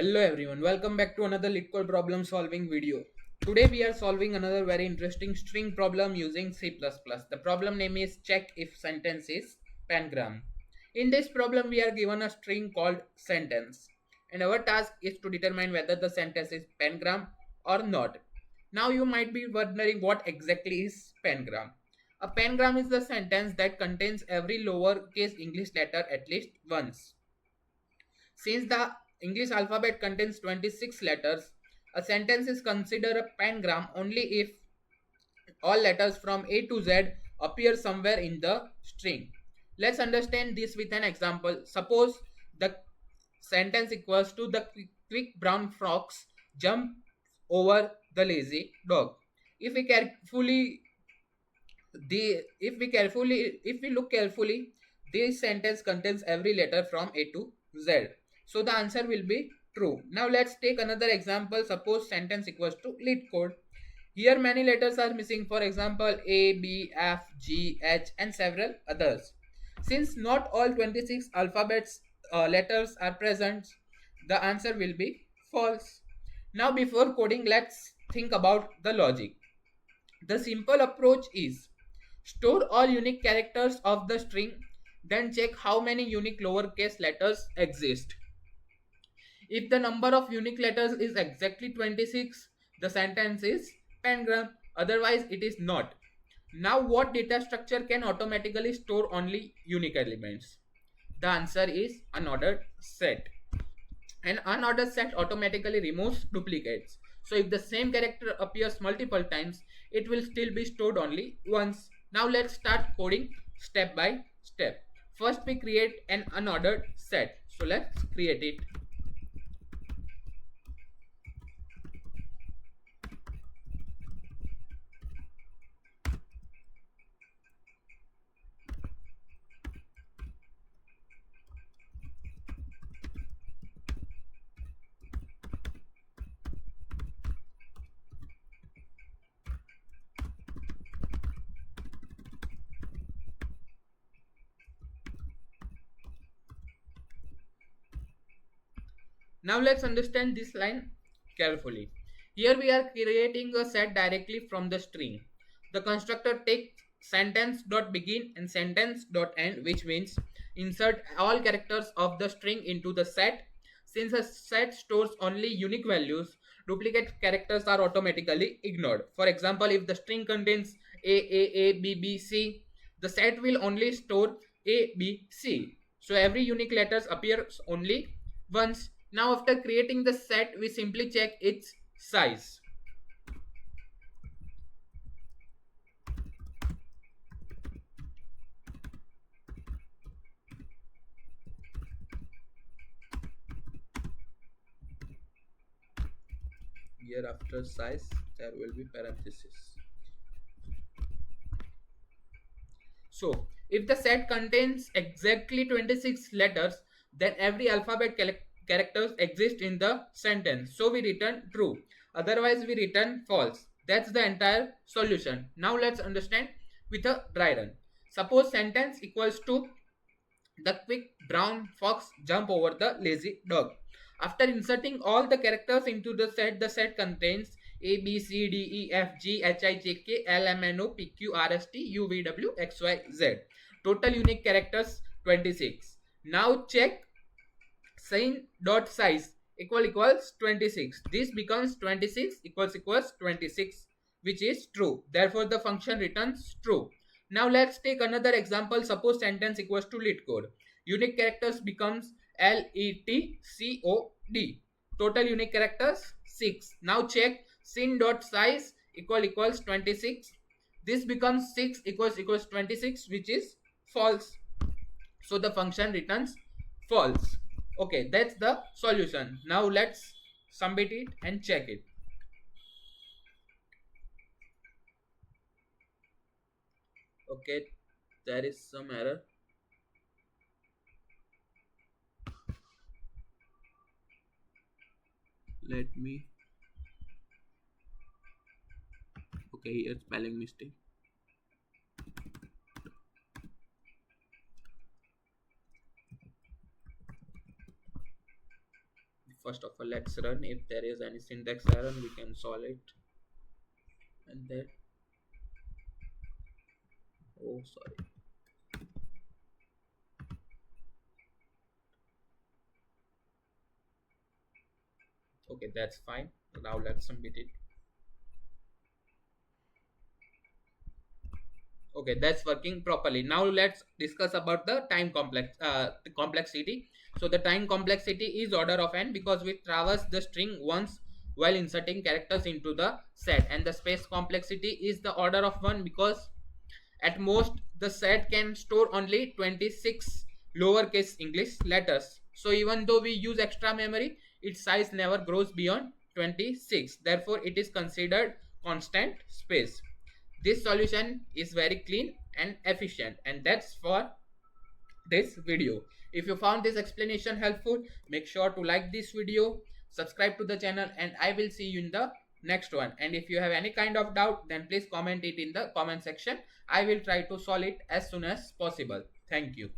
Hello everyone, welcome back to another LeetCode problem solving video. Today we are solving another very interesting string problem using C++. The problem name is check if sentence is pangram. In this problem we are given a string called sentence and our task is to determine whether the sentence is pangram or not. Now you might be wondering what exactly is pangram. A pangram is the sentence that contains every lowercase English letter at least once. Since the English alphabet contains 26 letters, a sentence is considered a pangram only if all letters from A to Z appear somewhere in the string. Let's understand this with an example. Suppose the sentence equals to the quick brown fox jump over the lazy dog. If we carefully if we look carefully, this sentence contains every letter from A to Z. So the answer will be true. Now let's take another example. Suppose sentence equals to LeetCode. Here many letters are missing. For example, A, B, F, G, H and several others. Since not all 26 alphabets letters are present, the answer will be false. Now before coding, let's think about the logic. The simple approach is store all unique characters of the string, then check how many unique lowercase letters exist. If the number of unique letters is exactly 26, the sentence is pangram, otherwise it is not. Now what data structure can automatically store only unique elements? The answer is unordered set. An unordered set automatically removes duplicates. So if the same character appears multiple times, it will still be stored only once. Now let's start coding step by step. First we create an unordered set. So let's create it. Now let's understand this line carefully. Here we are creating a set directly from the string. The constructor takes sentence.begin and sentence.end, which means insert all characters of the string into the set. Since a set stores only unique values, duplicate characters are automatically ignored. For example, if the string contains A, B, B, C, the set will only store A, B, C. So every unique letters appears only once. Now after creating the set, we simply check its size. Here after size, there will be parenthesis. So if the set contains exactly 26 letters, then every alphabet characters exist in the sentence. So we return true. Otherwise we return false. That's the entire solution. Now let's understand with a dry run. Suppose sentence equals to the quick brown fox jump over the lazy dog. After inserting all the characters into the set contains A, B, C, D, E, F, G, H, I, J, K, L, M, N, O, P, Q, R, S, T, U, V, W, X, Y, Z. Total unique characters 26. Now check size equals 26. This becomes 26 equals 26, which is true. Therefore the function returns true. Now let's take another example. Suppose sentence equals to LeetCode. Unique characters becomes LETCOD. Total unique characters 6. Now check sin.size equals 26. This becomes 6 equals 26, which is false. So the function returns false. Okay, that's the solution. Now let's submit it and check it. Okay, there is some error. Let me. Okay, here spelling mistake. First of all, let's run. If there is any syntax error, we can solve it. And then, oh sorry. Okay, that's fine. Now let's submit it. Okay, that's working properly. Now let's discuss about the time complexity. So the time complexity is order of n because we traverse the string once while inserting characters into the set, and the space complexity is the order of 1 because at most the set can store only 26 lowercase English letters. So even though we use extra memory, its size never grows beyond 26. Therefore it is considered constant space. This solution is very clean and efficient, and that's for this video. If you found this explanation helpful, make sure to like this video, subscribe to the channel, and I will see you in the next one. And if you have any kind of doubt, then please comment it in the comment section. I will try to solve it as soon as possible. Thank you.